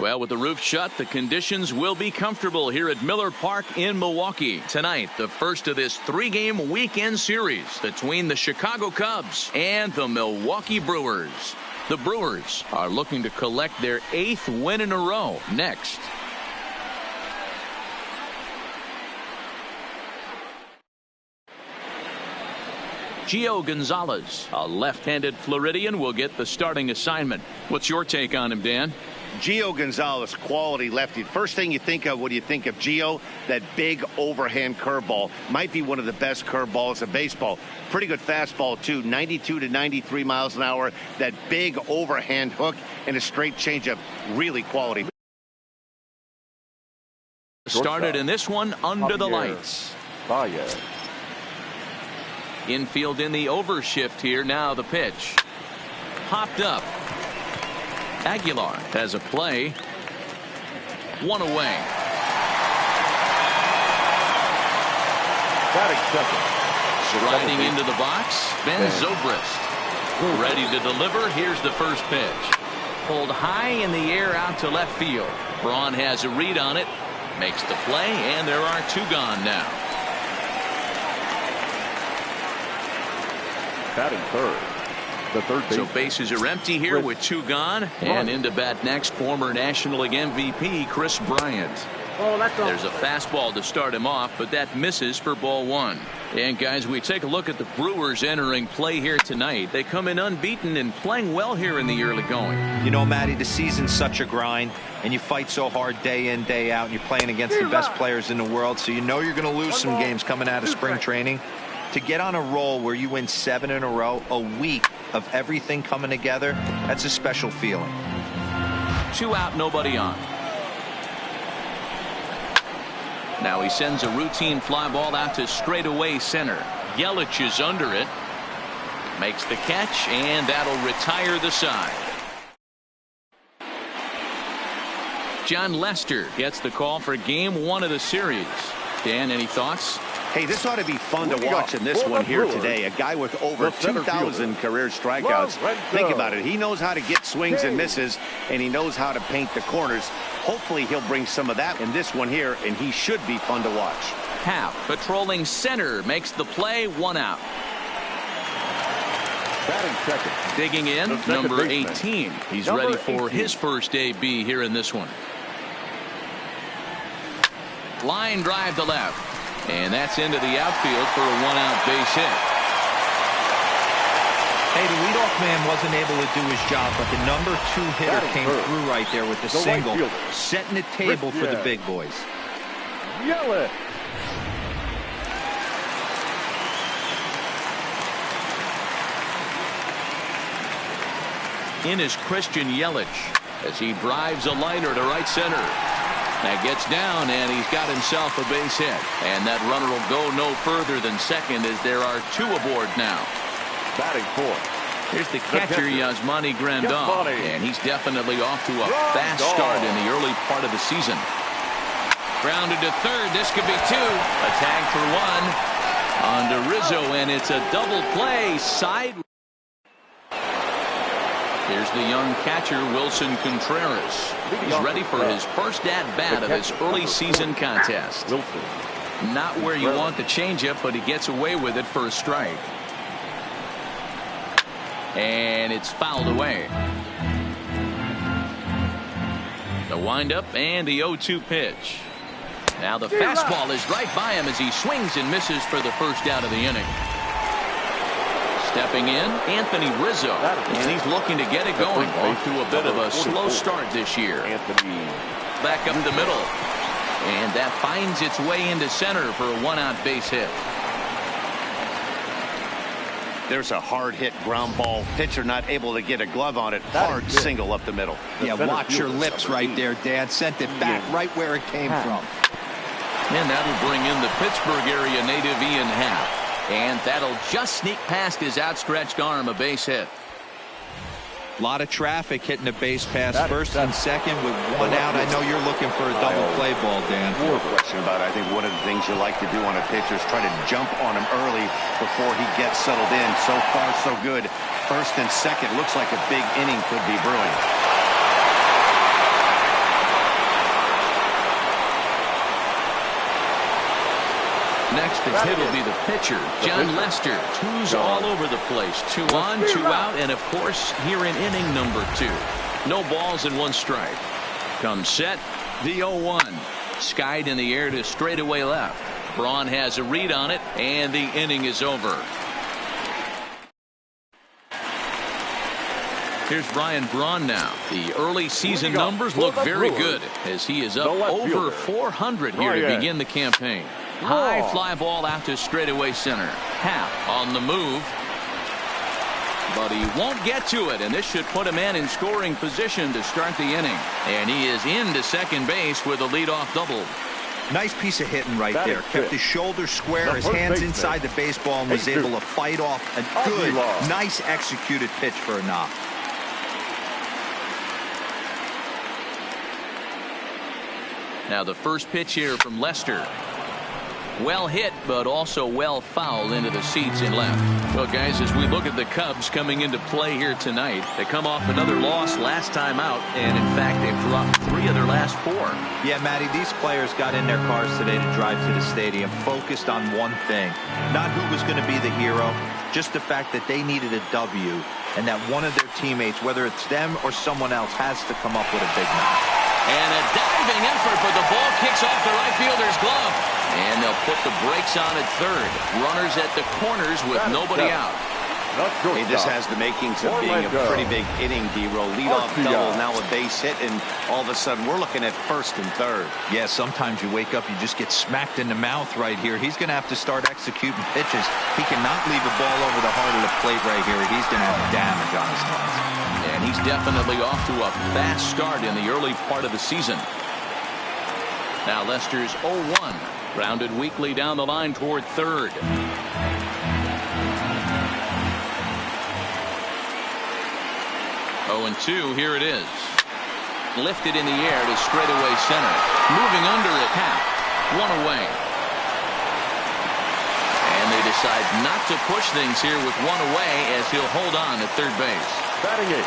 Well, with the roof shut, the conditions will be comfortable here at Miller Park in Milwaukee. Tonight, the first of this 3-game weekend series between the Chicago Cubs and the Milwaukee Brewers. The Brewers are looking to collect their 8th win in a row next. Gio Gonzalez, a left-handed Floridian, will get the starting assignment. What's your take on him, Dan? Gio Gonzalez, quality lefty. First thing you think of when you think of Gio, that big overhand curveball. Might be one of the best curveballs in baseball. Pretty good fastball, too. 92 to 93 miles an hour. That big overhand hook and a straight changeup. Really quality. Started in this one under the lights. Infield in the overshift here. Now the pitch. Popped up. Aguilar has a play. One away. Sliding into the box, Ben Zobrist. Ready to deliver. Here's the first pitch. Pulled high in the air out to left field. Braun has a read on it. Makes the play, and there are 2 gone now. Batting third. The third baseman. So bases are empty here with 2 gone. And into bat next, former National League MVP Chris Bryant. There's a fastball to start him off, but that misses for ball 1. And guys, we take a look at the Brewers entering play here tonight. They come in unbeaten and playing well here in the early going. You know, Matty, the season's such a grind, and you fight so hard day in, day out, and you're playing against the best players in the world, so you know you're going to lose some games coming out of spring training. To get on a roll where you win 7 in a row, a week of everything coming together, that's a special feeling. 2 out, nobody on. Now he sends a routine fly ball out to straightaway center. Yelich is under it. Makes the catch, and that'll retire the side. John Lester gets the call for game 1 of the series. Dan, any thoughts? Hey, this ought to be fun to watch in this one here today. A guy with over 2,000 career strikeouts. Think about it. He knows how to get swings and misses, and he knows how to paint the corners. Hopefully he'll bring some of that in this one here, and he should be fun to watch. Happ patrolling center makes the play. 1 out. Batting second. Digging in, number 18. He's ready for his first AB here in this one. Line drive to left. And that's into the outfield for a 1-out base hit. Hey, the leadoff man wasn't able to do his job, but the number 2 hitter came through right there with the single, setting the table for the big boys. Yelich. In is Christian Yelich as he drives a liner to right center. That gets down, and he's got himself a base hit. And that runner will go no further than second as there are 2 aboard now. Batting fourth. Here's the catcher, Yasmani Grandal. And he's definitely off to a fast start in the early part of the season. Grounded to third. This could be 2. A tag for 1 on to Rizzo, and it's a double play. Side. Here's the young catcher, Wilson Contreras. He's ready for his first at-bat of this early season contest. Not where you want the changeup, but he gets away with it for a strike. And it's fouled away. The windup and the 0-2 pitch. Now the fastball is right by him as he swings and misses for the first out of the inning. Stepping in, Anthony Rizzo, and he's looking to get it going. Off to a bit of a slow start this year. Back up the middle, and that finds its way into center for a 1-out base hit. There's a hard hit ground ball. Pitcher not able to get a glove on it. Hard single up the middle. Yeah, watch your lips right there, Dad. Sent it back right where it came from. And that'll bring in the Pittsburgh area native Ian Happ. And that'll just sneak past his outstretched arm, a base hit. A lot of traffic hitting the base pass first and second with 1 out. I know you're looking for a double play ball, Dan. No question about it. I think one of the things you like to do on a pitcher is try to jump on him early before he gets settled in. So far, so good. First and second looks like a big inning could be brewing. next to hit will be the pitcher, John Lester. Twos all over the place. 2 on, 2 out, and of course here in inning number 2. No balls and 1 strike. Comes set, the 0-1. Skied in the air to straightaway left. Braun has a read on it, and the inning is over. Here's Brian Braun now. The early season numbers look very good as he is up over 400 here to begin the campaign. High fly ball out to straightaway center. Happ on the move. But he won't get to it, and this should put a man in scoring position to start the inning. And he is into second base with a leadoff double. Nice piece of hitting right there. Kept his shoulders square, his hands inside the baseball, and was able to fight off a good, nice executed pitch for a knock. Now the first pitch here from Lester. Well hit, but also well fouled into the seats in left. Well, guys, as we look at the Cubs coming into play here tonight, they come off another loss last time out, and in fact, they've dropped 3 of their last 4. Yeah, Matty, these players got in their cars today to drive to the stadium, focused on one thing. Not who was going to be the hero, just the fact that they needed a W, and that one of their teammates, whether it's them or someone else, has to come up with a big night. And a diving effort, but the ball kicks off the right fielder's glove. And they'll put the brakes on at third. Runners at the corners with nobody out. Hey, this has the makings of being a pretty big inning, D-Row. Leadoff double, now a base hit, and all of a sudden we're looking at first and third. Yeah, sometimes you wake up, you just get smacked in the mouth right here. He's going to have to start executing pitches. He cannot leave a ball over the heart of the plate right here. He's going to have damage on his hands. And he's definitely off to a fast start in the early part of the season. Now Lester's 0-1. Grounded weakly down the line toward third. 0-2, here it is. Lifted in the air to straightaway center. Moving under it, Happ. 1 away. And they decide not to push things here with 1 away as he'll hold on at third base. Batting it.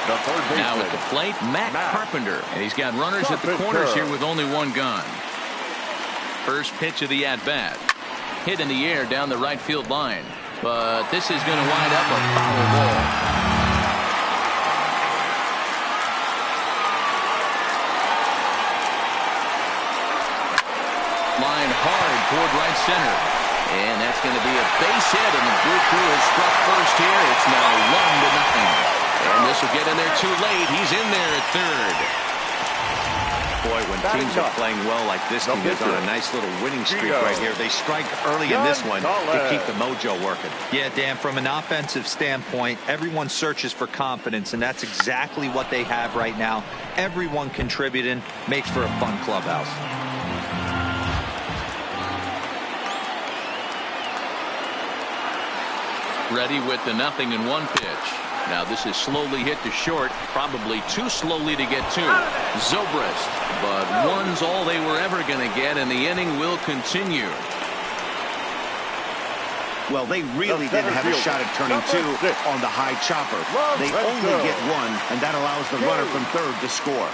The third baseman. Now at the plate, Matt Carpenter. And he's got runners at the corners here with only 1 gone. First pitch of the at-bat. Hit in the air down the right field line. But this is going to wind up a foul ball. Line hard toward right center. And that's going to be a base hit, and the Blue Crew has struck first here. It's now 1-0. And this will get in there too late. He's in there at third. Boy, when teams are playing well like this team is on a nice little winning streak right here, they strike early in this one to keep the mojo working. Yeah, Dan, from an offensive standpoint, everyone searches for confidence, and that's exactly what they have right now. Everyone contributing makes for a fun clubhouse. Ready with the 0-1 pitch. Now this is slowly hit to short, probably too slowly to get to. Zobrist, but 1's all they were ever going to get, and the inning will continue. Well, they really didn't have a shot at turning 2 on the high chopper. They only get 1, and that allows the runner from third to score.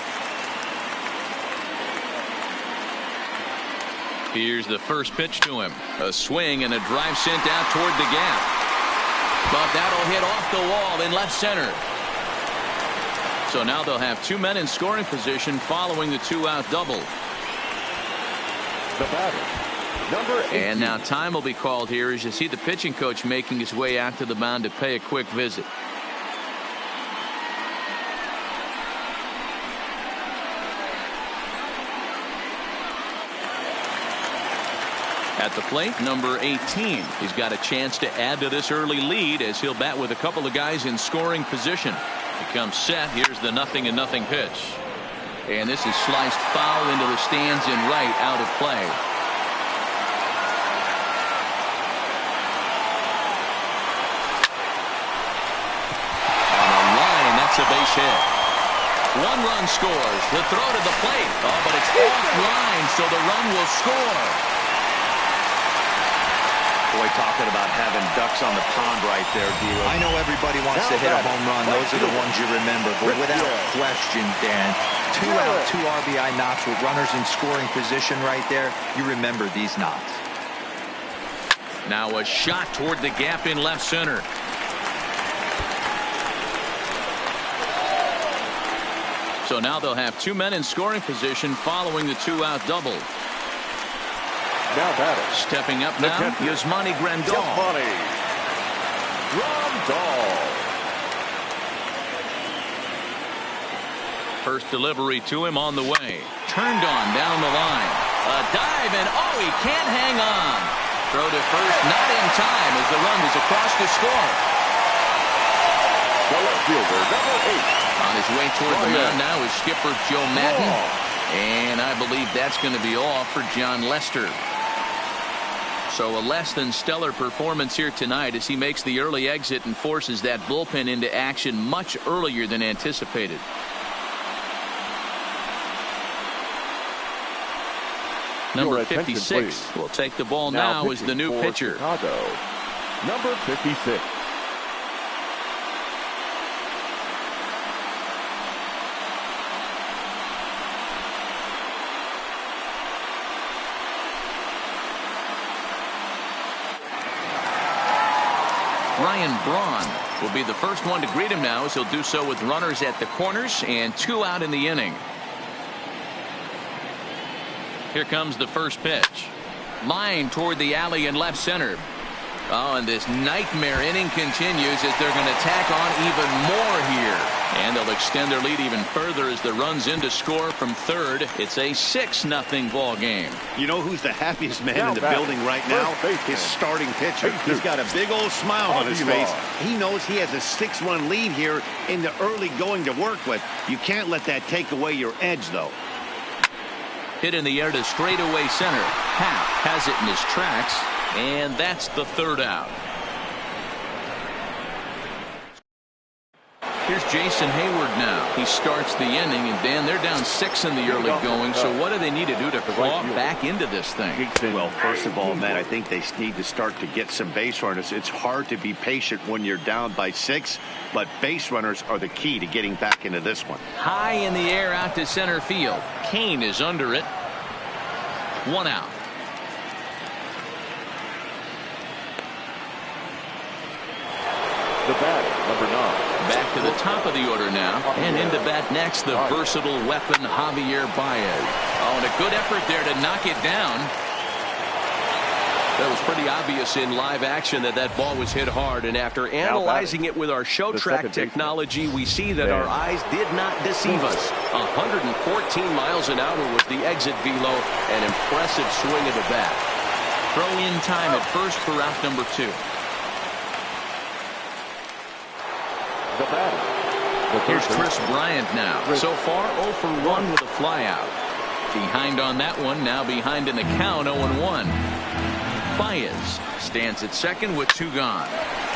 Here's the first pitch to him. A swing and a drive sent out toward the gap. But that'll hit off the wall in left center. So now they'll have 2 men in scoring position following the 2-out double. The batter, number 18. And now time will be called here as you see the pitching coach making his way out to the mound to pay a quick visit. At the plate, number 18. He's got a chance to add to this early lead as he'll bat with a couple of guys in scoring position. He comes set. Here's the 0-0 pitch. And this is sliced foul into the stands in right, out of play. On the line, that's a base hit. 1 run scores. The throw to the plate. Oh, but it's offline, so the run will score. Boy, talking about having ducks on the pond right there, D-Row. I know everybody wants to hit a home run. Those are the ones you remember. But without question, Dan, 2 out, 2 RBI knocks with runners in scoring position right there. You remember these knocks. Now a shot toward the gap in left center. So now they'll have 2 men in scoring position following the 2-out double. Now batting. Stepping up now, Yasmani Grandal. First delivery to him on the way. Turned on down the line. A dive, and oh, he can't hang on. Throw to first, not in time as the run is across to score. The left fielder, number 8. On his way toward the mound now is skipper Joe Madden. And I believe that's going to be all for John Lester. So a less than stellar performance here tonight as he makes the early exit and forces that bullpen into action much earlier than anticipated. Number 56 will take the ball now as the new pitcher. Chicago, number 56. Ryan Braun will be the first one to greet him now as he'll do so with runners at the corners and 2 out in the inning. Here comes the first pitch. Line toward the alley in left center. Oh, and this nightmare inning continues as they're going to tack on even more here. And they'll extend their lead even further as the run's in to score from third. It's a 6-0 ball game. You know who's the happiest man in the building right now? His starting pitcher. He's got a big old smile on his face. He knows he has a 6-1 lead here in the early going to work with. You can't let that take away your edge, though. Hit in the air to straightaway center. Happ has it in his tracks, and that's the 3rd out. Here's Jason Hayward now. He starts the inning, and Dan, they're down 6 in the early going. So what do they need to do to claw back into this thing? Well, first of all, Matt, I think they need to start to get some base runners. It's hard to be patient when you're down by 6, but base runners are the key to getting back into this one. High in the air out to center field. Kane is under it. 1 out. The batter, number 9. Back to the top of the order now, and into bat next, the versatile weapon Javier Baez. Oh, and a good effort there to knock it down. That was pretty obvious in live action that ball was hit hard, and after analyzing it with our show track technology, we see that our eyes did not deceive us. 114 miles an hour was the exit velo, an impressive swing of the bat. Throw in time at first for out number 2. The batter. Here's Chris Bryant now. So far 0 for 1 with a flyout. Behind on that one, now behind in the count, 0-1. Baez stands at second with 2 gone.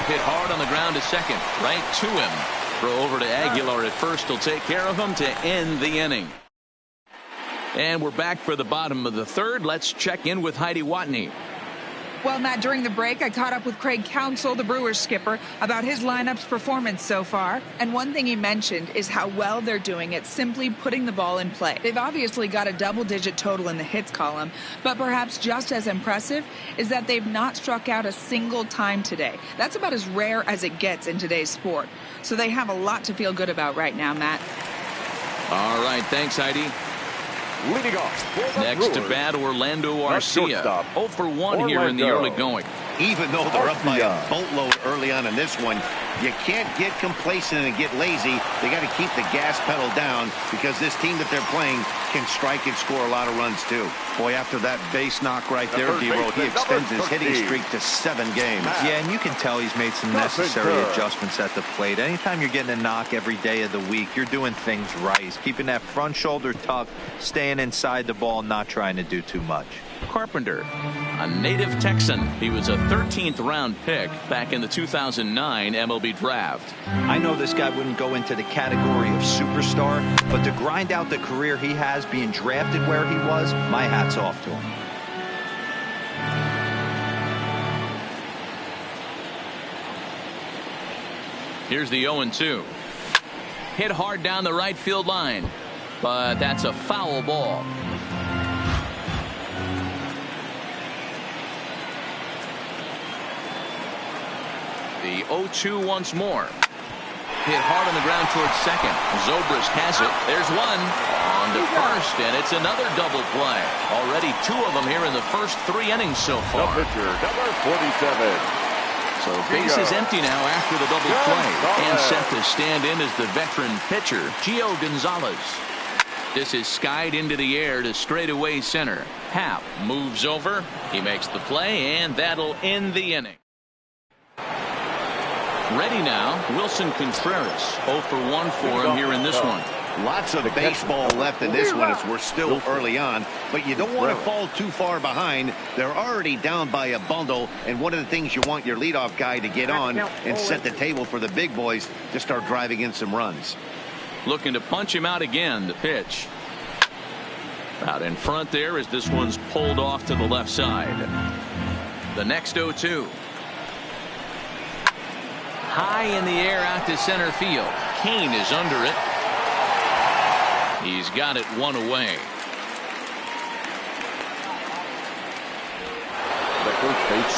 Hit hard on the ground to second. Right to him. Throw over to Aguilar at first will take care of him to end the inning. And we're back for the bottom of the 3rd. Let's check in with Heidi Watney. Well, Matt, during the break, I caught up with Craig Counsell, the Brewers skipper, about his lineup's performance so far. And one thing he mentioned is how well they're doing at simply putting the ball in play. They've obviously got a double-digit total in the hits column, but perhaps just as impressive is that they've not struck out a single time today. That's about as rare as it gets in today's sport. So they have a lot to feel good about right now, Matt. All right, thanks, Heidi. Leading off. Next to bat, Orlando Arcia. 0 for 1 here in the early going. Even though they're up by a boatload early on in this one, you can't get complacent and get lazy. They got to keep the gas pedal down because this team that they're playing can strike and score a lot of runs too. Boy, after that base knock right there, D-Roll, he extends his hitting streak to 7 games. Yeah, and you can tell he's made some necessary adjustments at the plate. Anytime you're getting a knock every day of the week, you're doing things right. He's keeping that front shoulder tucked, staying inside the ball, not trying to do too much. Carpenter, a native Texan. He was a 13th round pick back in the 2009 MLB draft. I know this guy wouldn't go into the category of superstar, but to grind out the career he has being drafted where he was, my hat's off to him. Here's the 0-2. Hit hard down the right field line, but that's a foul ball. The 0-2 once more. Hit hard on the ground towards second. Zobrist has it. There's one. On to first, and it's another double play. Already 2 of them here in the first 3 innings so far. The pitcher, number 47. So base is empty now after the double play. And set to stand in as the veteran pitcher, Gio Gonzalez. This is skied into the air to straightaway center. Happ moves over. He makes the play, and that'll end the inning. Ready now, Wilson Contreras. 0 for 1 for him here in this one. Lots of baseball left in this one as we're still early on, but you don't want to fall too far behind. They're already down by a bundle, and one of the things you want your leadoff guy to get on and set the table for the big boys to start driving in some runs. Looking to punch him out again. The pitch. Out in front there as this one's pulled off to the left side. The next 0-2. High in the air out to center field. Kane is under it. He's got it 1 away.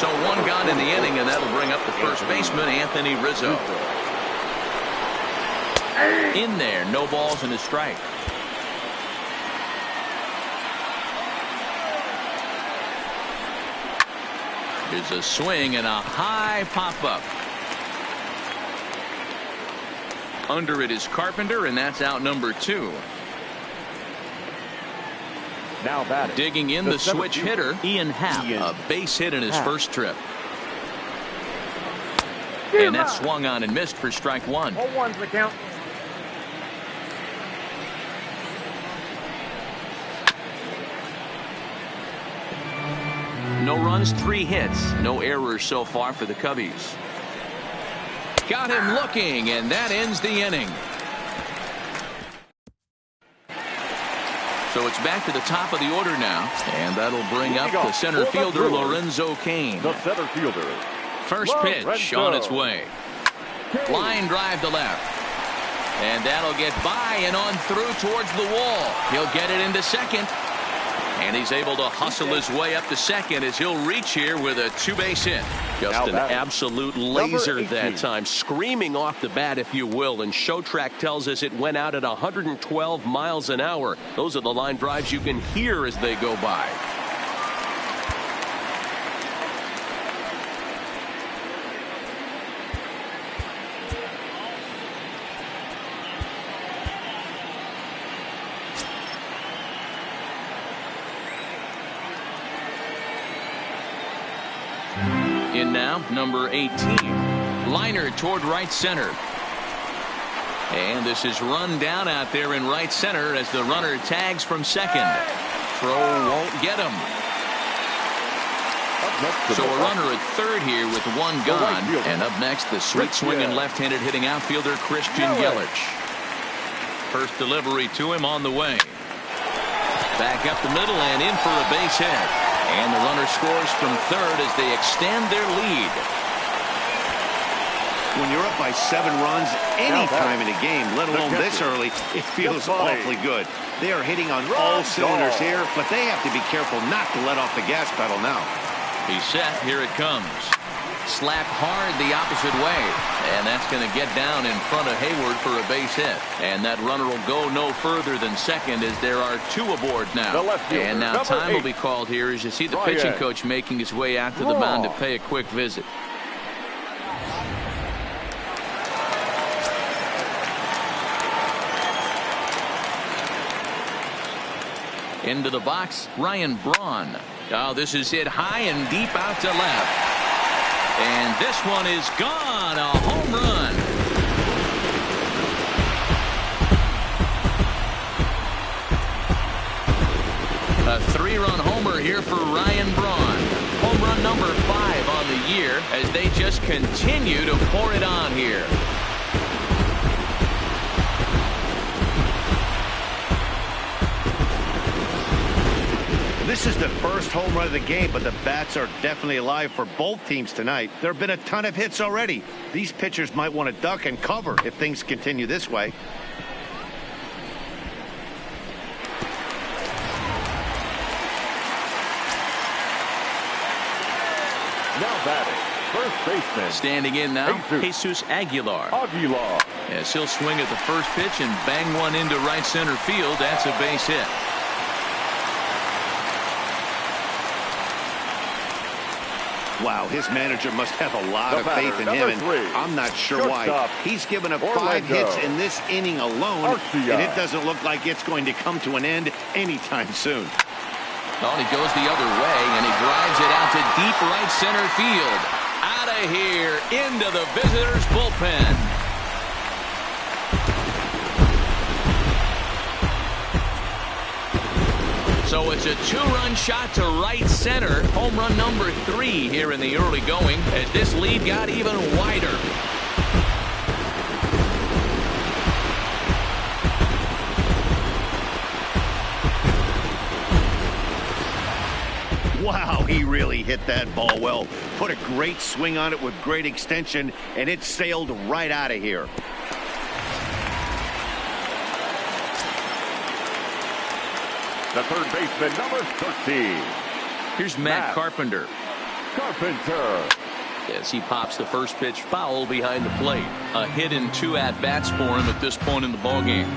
So 1 gone in the inning, and that'll bring up the first baseman, Anthony Rizzo. In there, no balls and a strike. Here's a swing and a high pop-up. Under it is Carpenter, and that's out number 2. Now batting. Digging in the switch hitter, Ian Happ. A base hit in his first trip. And that swung on and missed for strike 1. 0-1's the count. No runs, 3 hits. No errors so far for the Cubbies. Got him looking, and that ends the inning. So it's back to the top of the order now, and that'll bring up the center fielder, Lorenzo Cain. The center fielder. First pitch on its way. Line drive to left. And that'll get by and on through towards the wall. He'll get it into second. And he's able to hustle his way up to second as he'll reach here with a 2-base hit. Just an absolute laser that time, screaming off the bat, if you will. And Showtrack tells us it went out at 112 miles an hour. Those are the line drives you can hear as they go by. In now, number 18. Liner toward right center. And this is run down out there in right center as the runner tags from second. Throw won't get him. So a runner at third here with 1 gone. And up next, the sweet swinging left-handed hitting outfielder Christian Yelich. First delivery to him on the way. Back up the middle and in for a base hit. And the runner scores from third as they extend their lead. When you're up by 7 runs any time in a game, let alone this early, it feels awfully good. They are hitting on all cylinders here, but they have to be careful not to let off the gas pedal now. He's set. Here it comes. Slapped hard the opposite way. And that's going to get down in front of Hayward for a base hit. And that runner will go no further than second as there are 2 aboard now. And now time will be called here as you see the pitching coach making his way out to the mound to pay a quick visit. Into the box, Ryan Braun. Oh, this is hit high and deep out to left. And this one is gone. A home run. A 3-run homer here for Ryan Braun. Home run number 5 on the year as they just continue to pour it on here. This is the first home run of the game, but the bats are definitely alive for both teams tonight. There have been a ton of hits already. These pitchers might want to duck and cover if things continue this way. Now batting. first baseman. Standing in now, Jesus Aguilar. As he'll swing at the first pitch and bang one into right center field. That's a base hit. Wow, his manager must have a lot of faith in him, and I'm not sure why. He's given up 5 hits in this inning alone, and it doesn't look like it's going to come to an end anytime soon. Well, he goes the other way, and he drives it out to deep right center field. Out of here, into the visitors' bullpen. So it's a 2-run shot to right center. Home run number 3 here in the early going as this lead got even wider. Wow, he really hit that ball well. Put a great swing on it with great extension, and it sailed right out of here. The third baseman, number 13. Here's Matt Carpenter. As he pops the first pitch foul behind the plate. A hit and 2 at-bats for him at this point in the ballgame.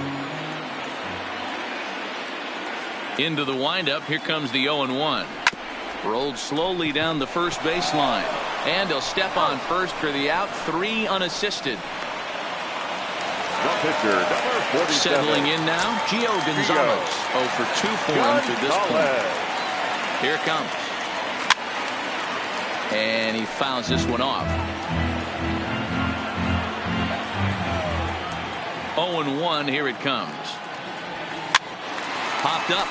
Into the windup. Here comes the 0-1. Rolled slowly down the first baseline. And he'll step on first for the out. 3 unassisted. The pitcher, number 47. Settling in now, Gio Gonzalez. 0 for 2 for him to this point. Here it comes. And he fouls this one off. 0-1, here it comes. Popped up.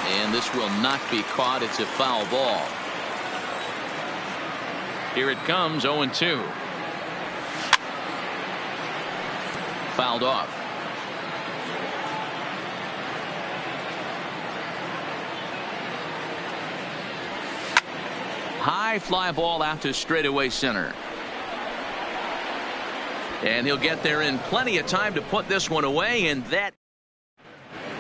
And this will not be caught. It's a foul ball. Here it comes, 0-2. Fouled off. High fly ball out to straightaway center. And he'll get there in plenty of time to put this one away, and that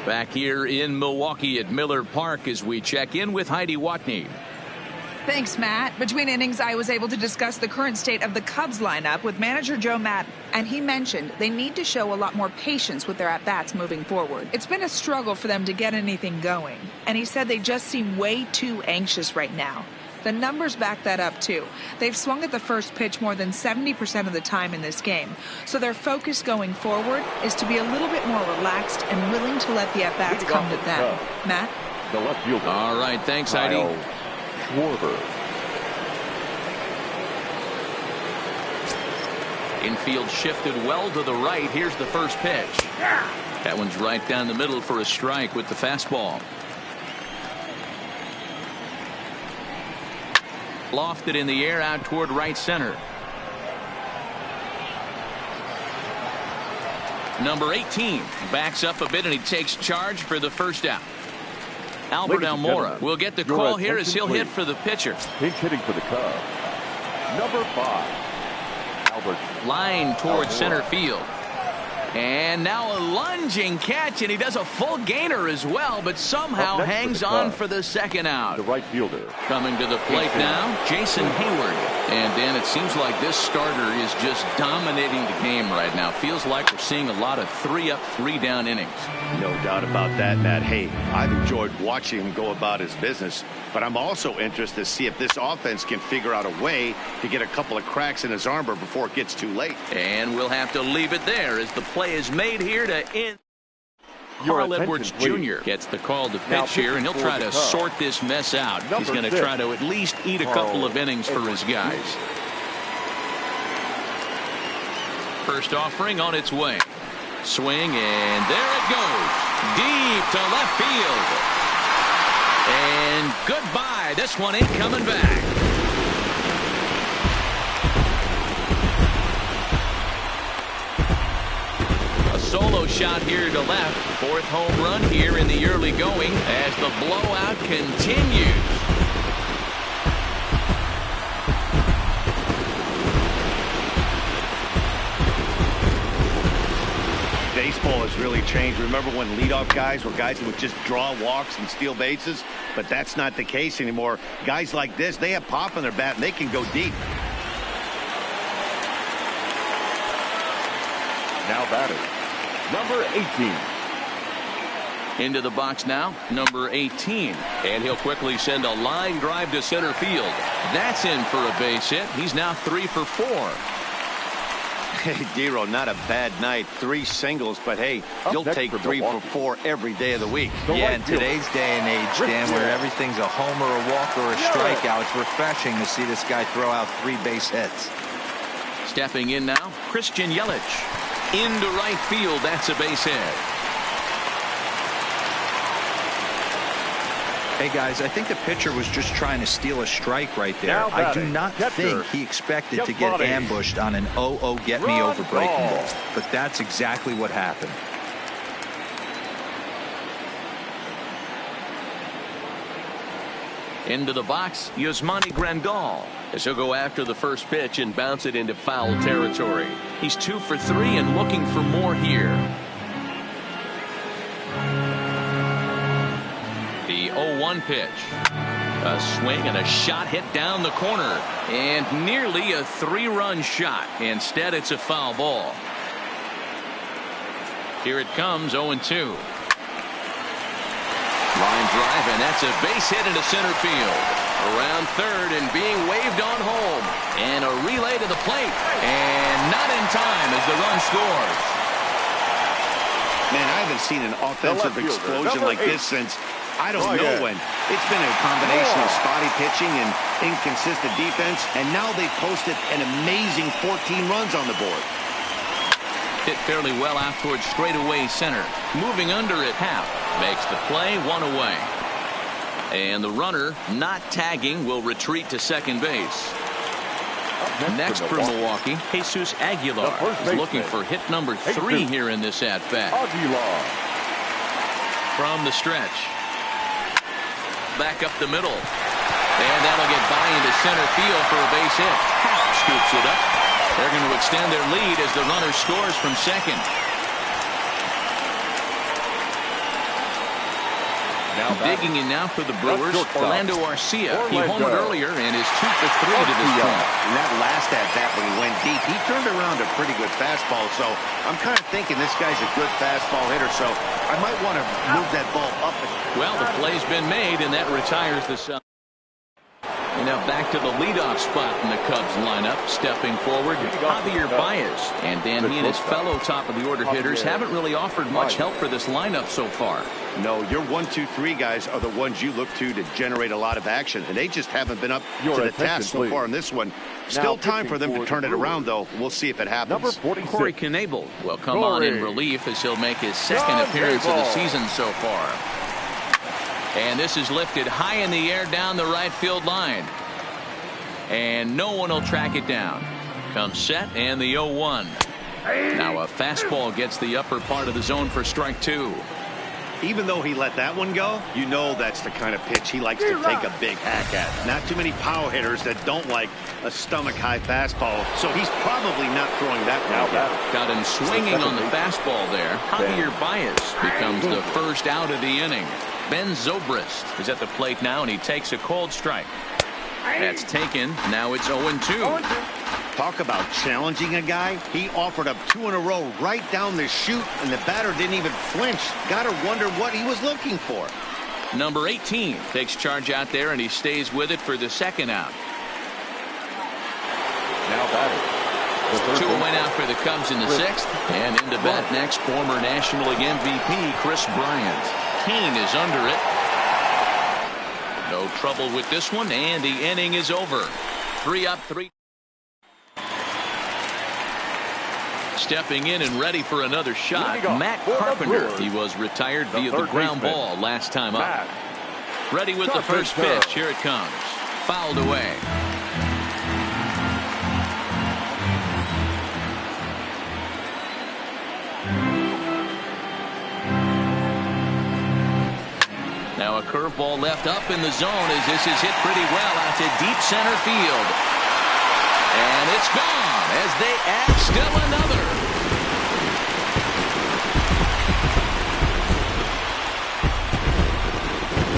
back here in Milwaukee at Miller Park as we check in with Heidi Watney. Thanks, Matt. Between innings, I was able to discuss the current state of the Cubs lineup with manager Joe Maddon, and he mentioned they need to show a lot more patience with their at-bats moving forward. It's been a struggle for them to get anything going, and he said they just seem way too anxious right now. The numbers back that up, too. They've swung at the first pitch more than 70% of the time in this game, so their focus going forward is to be a little bit more relaxed and willing to let the at-bats come to them. Matt? The left fielder. All right, thanks, Heidi. Infield shifted well to the right. Here's the first pitch. That one's right down the middle for a strike with the fastball. Lofted in the air out toward right center. Number 18 backs up a bit and he takes charge for the first out. Albert Almora will get the call here as he'll hit for the pitcher. Pinch hitting for the Cubs. Number 5. Albert. Line towards center field. And now a lunging catch, and he does a full gainer as well, but somehow hangs on for the second out. The right fielder. Coming to the plate now, Jason Hayward. And Dan, it seems like this starter is just dominating the game right now. Feels like we're seeing a lot of 3-up, 3-down innings. No doubt about that, Matt. Hey, I've enjoyed watching him go about his business, but I'm also interested to see if this offense can figure out a way to get a couple of cracks in his armor before it gets too late. And we'll have to leave it there as the play is made here to end. Carl Edwards Jr. gets the call to pitch here, and he'll try to sort this mess out. He's going to try to at least eat a couple of innings for his guys. First offering on its way. Swing, and there it goes. Deep to left field. And goodbye. This one ain't coming back. Solo shot here to left. 4th home run here in the early going as the blowout continues. Baseball has really changed. Remember when leadoff guys were guys who would just draw walks and steal bases? But that's not the case anymore. Guys like this, they have pop in their bat and they can go deep. Now batting, number 18. Into the box now, number 18. And he'll quickly send a line drive to center field. That's in for a base hit. He's now 3 for 4. Hey, Dero, not a bad night. 3 singles, but hey, you'll take 3 for 4 every day of the week. Yeah, in today's day and age, Dan, where everything's a homer, a walk, or a strikeout, it's refreshing to see this guy throw out 3 base hits. Stepping in now, Christian Yelich. Into right field, that's a base hit. Hey, guys, I think the pitcher was just trying to steal a strike right there. I do not think he expected to get ambushed on an 0-0 get-me-over breaking ball. But that's exactly what happened. Into the box, Yasmani Grandal. As he'll go after the first pitch and bounce it into foul territory. He's 2 for 3 and looking for more here. The 0-1 pitch. A swing and a shot hit down the corner. And nearly a 3-run shot. Instead, it's a foul ball. Here it comes, 0-2. Line drive, and that's a base hit into center field. Around third and being waved on home. And a relay to the plate. And not in time as the run scores. Man, I haven't seen an offensive explosion like this since I don't know when. It's been a combination of spotty pitching and inconsistent defense, and now they've posted an amazing 14 runs on the board. Hit fairly well out towards straightaway center. Moving under at half. Makes the play, 1 away. And the runner, not tagging, will retreat to second base. Next for Milwaukee, Jesus Aguilar is looking for hit number 3 here in this at-bat. From the stretch. Back up the middle. And that'll get by into center field for a base hit. Happ scoops it up. They're going to extend their lead as the runner scores from second. Now digging in now for the Brewers, Orlando Arcia. He homered earlier and is 2 for 3 to this point. And that last at-bat when he went deep, he turned around a pretty good fastball. So I'm kind of thinking this guy's a good fastball hitter, so I might want to move that ball up. Well, the play's been made, and that retires the side. And now back to the leadoff spot in the Cubs lineup. Stepping forward, Javier Baez. And Dan, he and his fellow top-of-the-order hitters haven't really offered much help for this lineup so far. No, your 1, 2, 3 guys are the ones you look to generate a lot of action, and they just haven't been up to the task so far in this one. Still time for them to turn it around, though. We'll see if it happens. Corey Knebel will come on in relief as he'll make his second appearance of the season so far. And this is lifted high in the air down the right field line. And no one will track it down. Comes set and the 0-1. Now a fastball gets the upper part of the zone for strike 2. Even though he let that one go, you know that's the kind of pitch he likes to take a big hack at. Not too many power hitters that don't like a stomach-high fastball, so he's probably not throwing that one again. Got him swinging on the fastball there. Javier Baez becomes the first out of the inning. Ben Zobrist is at the plate now, and he takes a cold strike. That's taken. Now it's 0-2. Talk about challenging a guy. He offered up 2 in a row right down the chute, and the batter didn't even flinch. Gotta wonder what he was looking for. Number 18 takes charge out there, and he stays with it for the second out. Now batting. 2 away now for the Cubs in the 6th. And into bat next, former National League MVP Chris Bryant. Kane is under it. No trouble with this one, and the inning is over. 3 up, 3. Stepping in and ready for another shot, Matt Carpenter. He was retired via the ground ball last time up. Ready with the first pitch. Here it comes. Fouled away. Now a curveball left up in the zone as this is hit pretty well out to deep center field. And it's gone as they add still another.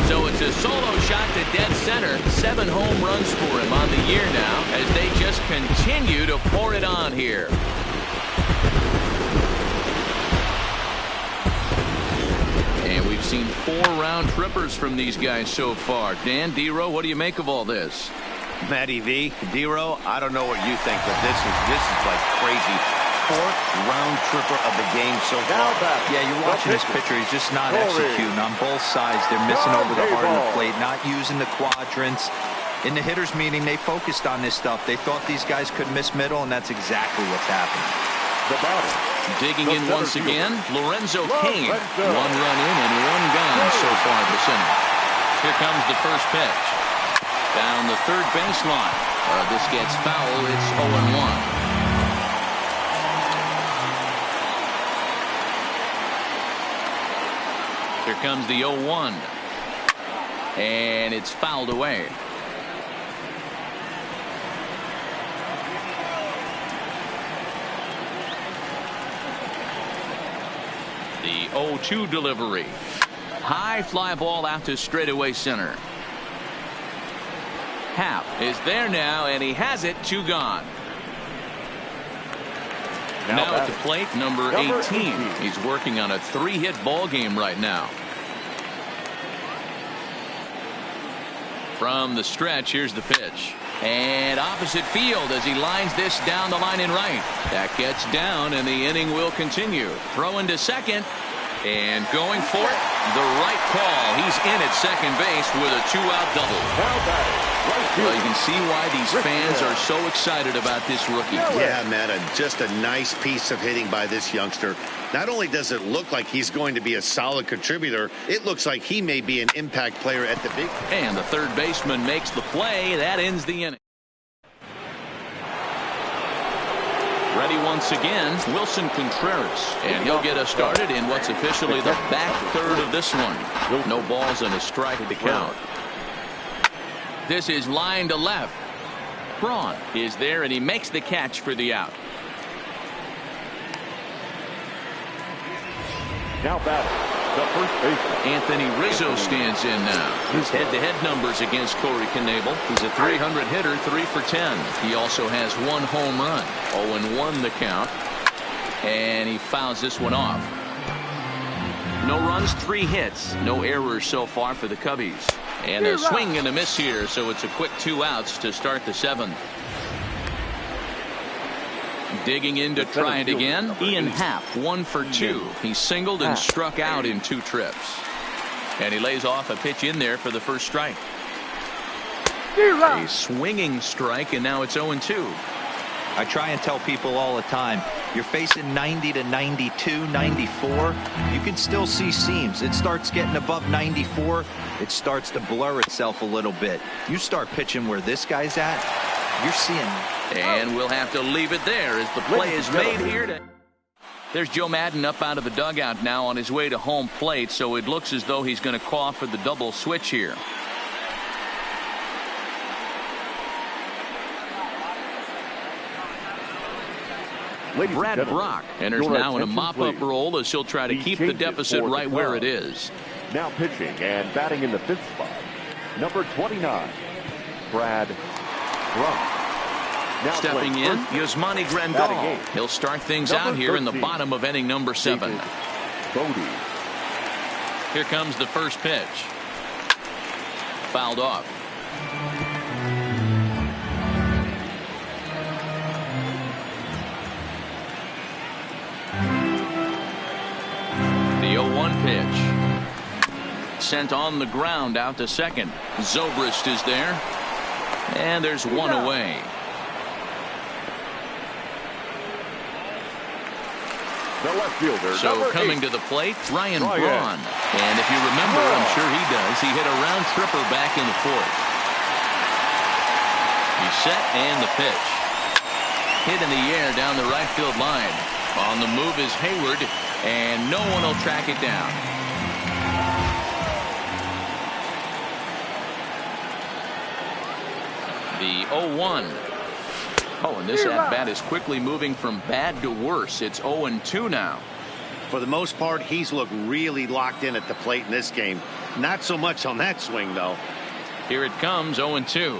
So it's a solo shot to dead center. 7 home runs for him on the year now as they just continue to pour it on here. We've seen 4 round trippers from these guys so far. Dan, D-Row, what do you make of all this? Matty V, D-Row, I don't know what you think, but this is like crazy. 4th round tripper of the game so far. Yeah, you're watching this pitcher. He's just not executing on both sides. They're missing over the heart of the plate, not using the quadrants. In the hitters meeting, they focused on this stuff. They thought these guys could miss middle, and that's exactly what's happening. Digging in once again, Lorenzo Cain. 1 run in and 1 gone so far this inning. Here comes the first pitch. Down the third baseline. This gets foul. It's 0-1. Here comes the 0-1. And it's fouled away. The 0-2 delivery. High fly ball out to straightaway center. Happ is there now, and he has it. 2 gone. Now at the plate, number 18. He's working on a 3-hit ball game right now. From the stretch, here's the pitch. And opposite field as he lines this down the line and right. That gets down, and the inning will continue. Throwing to second. And going for it, the right call. He's in at second base with a 2-out double. Well, you can see why these fans are so excited about this rookie. Yeah, man, just a nice piece of hitting by this youngster. Not only does it look like he's going to be a solid contributor, it looks like he may be an impact player at the big. And the third baseman makes the play. That ends the inning. Ready once again, Wilson Contreras, and he'll get us started in what's officially the back third of this one. No balls and a strike at the count. This is line to left. Braun is there, and he makes the catch for the out. Now batting, the first baseman. Anthony Rizzo stands in now. His head-to-head numbers against Corey Knebel. He's a 300 hitter, 3 for 10. He also has 1 home run. 0-1 the count. And he fouls this one off. No runs, 3 hits. No errors so far for the Cubbies. And a swing and a miss here, so it's a quick 2 outs to start the 7th. Digging in to try it again, Ian Happ, 1 for 2. He singled and struck out in 2 trips. And he lays off a pitch in there for the first strike. A swinging strike, and now it's 0-2. I try and tell people all the time, you're facing 90 to 92, 94. You can still see seams. It starts getting above 94. It starts to blur itself a little bit. You start pitching where this guy's at, you're seeing. And we'll have to leave it there as the play is made here. There's Joe Madden up out of the dugout now on his way to home plate, so it looks as though he's going to call for the double switch here. Brad Brock enters now in a mop-up role as he'll try to keep the deficit right where it is. Now pitching and batting in the 5th spot, number 29, Brad Brock. Now stepping in, Yasmani Grandal. He'll start things out here in the bottom of inning number 7. Here comes the first pitch. Fouled off. The 0-1 pitch. Sent on the ground out to second. Zobrist is there. And there's 1 away. The left fielder, so coming 8. to the plate, Ryan Braun. And if you remember, I'm sure he does, he hit a round tripper back in the 4th. He's set and the pitch. Hit in the air down the right field line. On the move is Hayward, and no one will track it down. The 0-1. Oh, and this at-bat is quickly moving from bad to worse. It's 0-2 now. For the most part, he's looked really locked in at the plate in this game. Not so much on that swing, though. Here it comes, 0-2.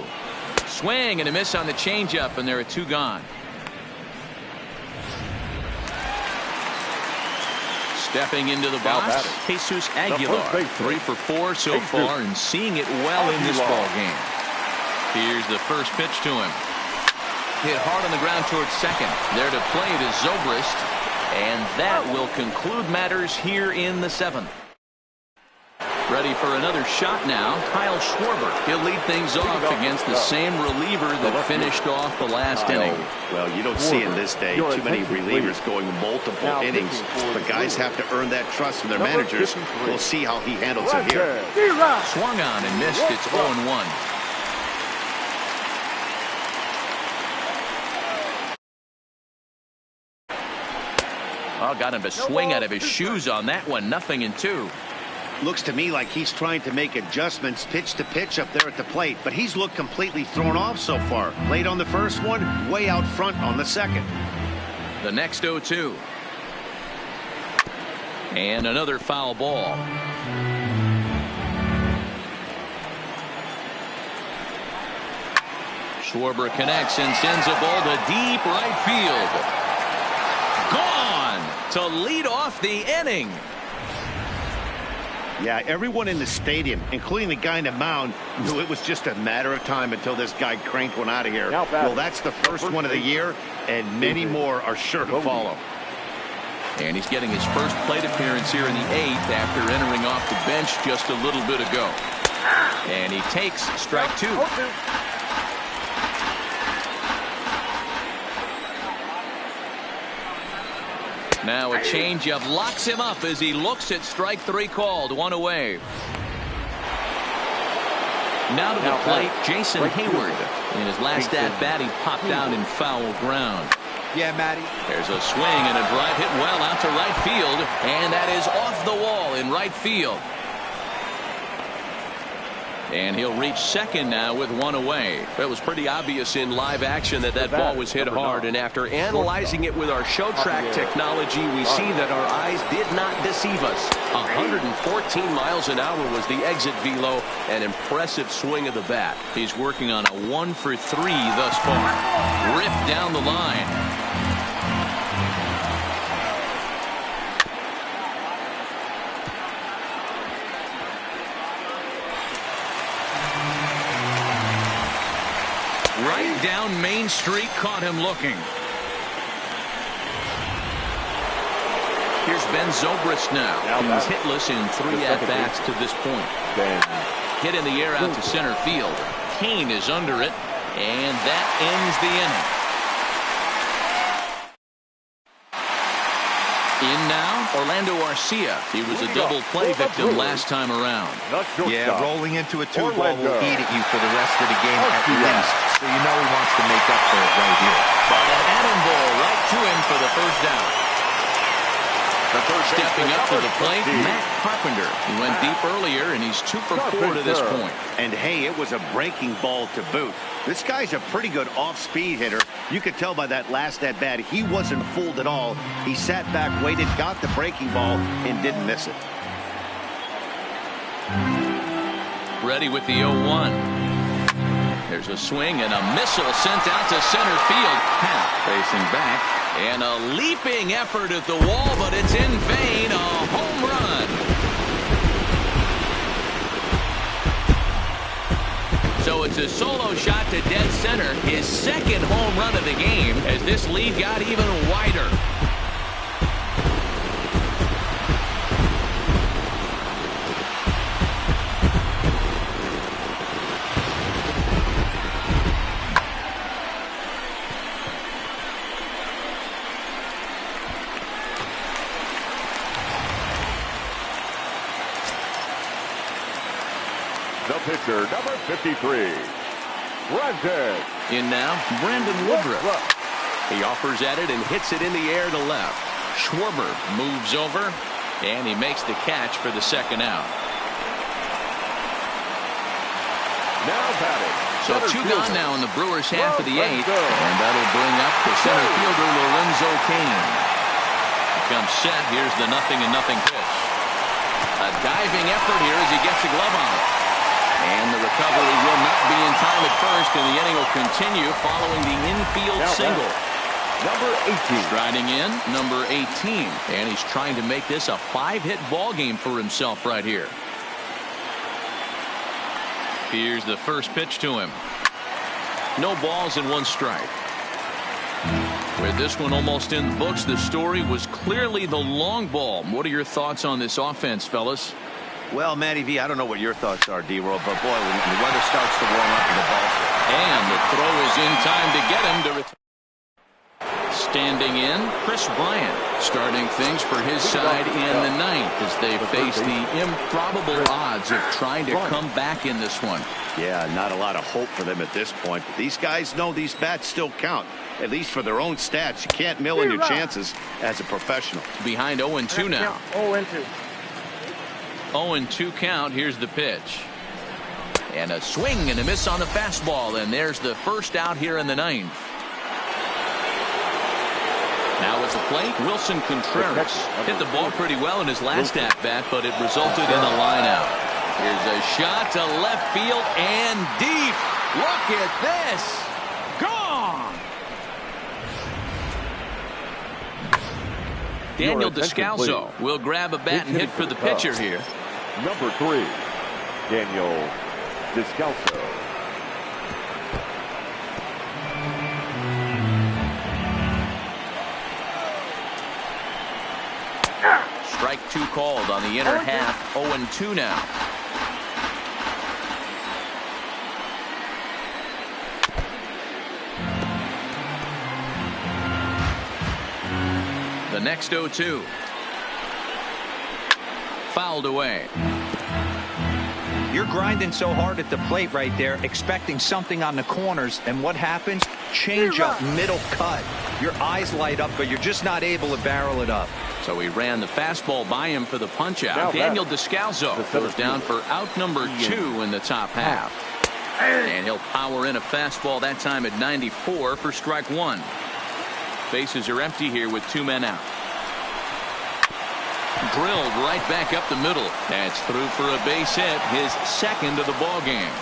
Swing and a miss on the changeup, and there are 2 gone. Stepping into the box, Jesus Aguilar. 3 for 4 so far and seeing it well in this ball game. Here's the first pitch to him. Hit hard on the ground towards second. There to play it is Zobrist. And that will conclude matters here in the 7th. Ready for another shot now, Kyle Schwarber. He'll lead things off against the same reliever that finished off the last inning. Well, you don't see in this day too many relievers going multiple innings, but guys have to earn that trust from their managers. We'll see how he handles it here. Swung on and missed. It's 0-1. Oh, got him to swing out of his shoes on that one. 0-2. Looks to me like he's trying to make adjustments pitch to pitch up there at the plate, but he's looked completely thrown off so far. Late on the first one, way out front on the second. The next 0-2. And another foul ball. Schwarber connects and sends a ball to deep right field. Gone to lead off the inning. Yeah, everyone in the stadium, including the guy in the mound, knew it was just a matter of time until this guy cranked one out of here. Well, that's the first one of the year, and many more are sure to follow. And he's getting his first plate appearance here in the 8th after entering off the bench just a little bit ago. And he takes strike 2. Now a changeup locks him up as he looks at strike 3 called. 1 away. Now to the plate, Jason Hayward. In his last at bat, he popped out in foul ground. Yeah, Matty. There's a swing and a drive hit well out to right field, and that is off the wall in right field. And he'll reach second now with 1 away. It was pretty obvious in live action that ball was hit hard, and after analyzing it with our show track technology, we see that our eyes did not deceive us. 114 miles an hour was the exit velo. An impressive swing of the bat. He's working on a 1 for 3 thus far. Ripped down the line. Right down Main Street, caught him looking. Here's Ben Zobrist now. He's hitless in 3 at-bats to this point. Hit in the air out to center field. Kane is under it, and that ends the inning. In now, Orlando Arcia. He was a double play victim last time around. Yeah, rolling into a 2-ball will eat at you for the rest of the game at least. So you know he wants to make up for it right here. But an atom ball right to him for the first down. Stepping up to the plate, Matt Carpenter. He went deep earlier, and he's 2 for 4 to this point. And hey, it was a breaking ball to boot. This guy's a pretty good off-speed hitter. You could tell by that last at-bat he wasn't fooled at all. He sat back, waited, got the breaking ball, and didn't miss it. Ready with the 0-1. There's a swing and a missile sent out to center field. Happ facing back. And a leaping effort at the wall, but it's in vain. A home run. So it's a solo shot to dead center. His second home run of the game as this lead got even wider. The pitcher, number 53, Brandon. In now, Brandon Woodruff. He offers at it and hits it in the air to left. Schwarber moves over, and he makes the catch for the second out. Now batting. So 2 gone now in the Brewers half of the 8th, and that'll bring up the center fielder Lorenzo Cain. He comes set. Here's the 0-0 pitch. A diving effort here as he gets a glove on it. And the recovery will not be in time at first, and the inning will continue following the infield single. Number 18. Striding in, number 18. And he's trying to make this a 5-hit ball game for himself right here. Here's the first pitch to him. No balls and 1 strike. With this one almost in the books, the story was clearly the long ball. What are your thoughts on this offense, fellas? Well, Matty V, I don't know what your thoughts are, D-Roll, but boy, when the weather starts to warm up and the ball. And the throw is in time to get him to return. Standing in, Chris Bryant starting things for his side in the 9th as they face the improbable odds of trying to come back in this one. Yeah, not a lot of hope for them at this point. But these guys know these bats still count, at least for their own stats. You can't mill in your chances as a professional. Behind 0-2 now. 0-2. 0-2 count. Here's the pitch. And a swing and a miss on the fastball. And there's the first out here in the 9th. Now at the plate, Wilson Contreras hit the ball pretty well in his last at-bat, but it resulted in a line-out. Here's a shot to left field and deep. Look at this. Gone. Daniel Descalso will grab a bat and hit for the pitcher here. Number 3, Daniel Descalso. Strike 2 called on the inner half. 0-2 now. The next 0-2. Fouled away. You're grinding so hard at the plate right there, expecting something on the corners, and what happens? Change up, middle cut. Your eyes light up, but you're just not able to barrel it up. So he ran the fastball by him for the punch out. Daniel Descalso goes down for out number 2 in the top half. And he'll power in a fastball that time at 94 for strike 1. Bases are empty here with 2 men out. Drilled right back up the middle. That's through for a base hit, his 2nd of the ball game.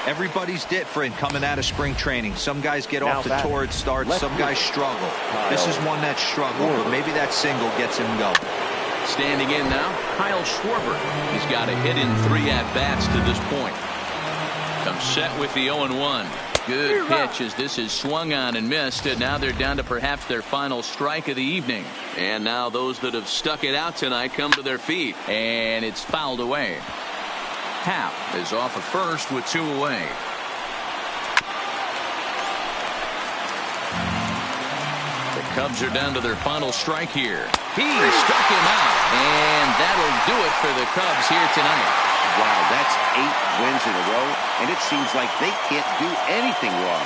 Everybody's different coming out of spring training. Some guys get off to torrid starts. Some guys struggle. This is one that struggled, but maybe that single gets him going. Standing in now, Kyle Schwarber. He's got a hit in 3 at-bats to this point. Comes set with the 0-1. Good pitch as this is swung on and missed, and now they're down to perhaps their final strike of the evening. And now those that have stuck it out tonight come to their feet, and it's fouled away. Happ is off at first with 2 away. The Cubs are down to their final strike here. He struck him out, and that'll do it for the Cubs here tonight. Wow, that's 8 wins in a row, and it seems like they can't do anything wrong.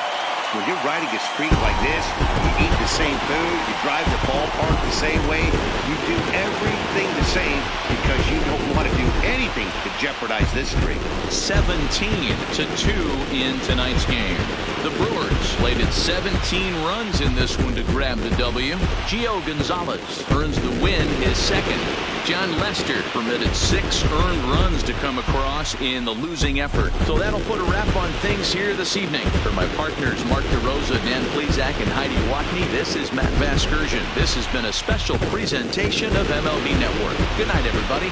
When you're riding a streak like this, you eat the same food, you drive the ballpark the same way, you do everything the same because you don't want to do anything to jeopardize this streak. 17-2 in tonight's game. The Brewers slated 17 runs in this one to grab the W. Gio Gonzalez earns the win, his 2nd. John Lester permitted 6 earned runs to come across in the losing effort. So that'll put a wrap on things here this evening. For my partners Mark DeRosa, Dan Plezak, and Heidi Watney, this is Matt Vasgersian. This has been a special presentation of MLB Network. Good night, everybody.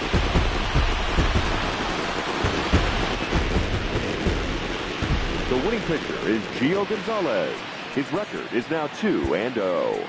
The winning pitcher is Gio Gonzalez. His record is now 2-0.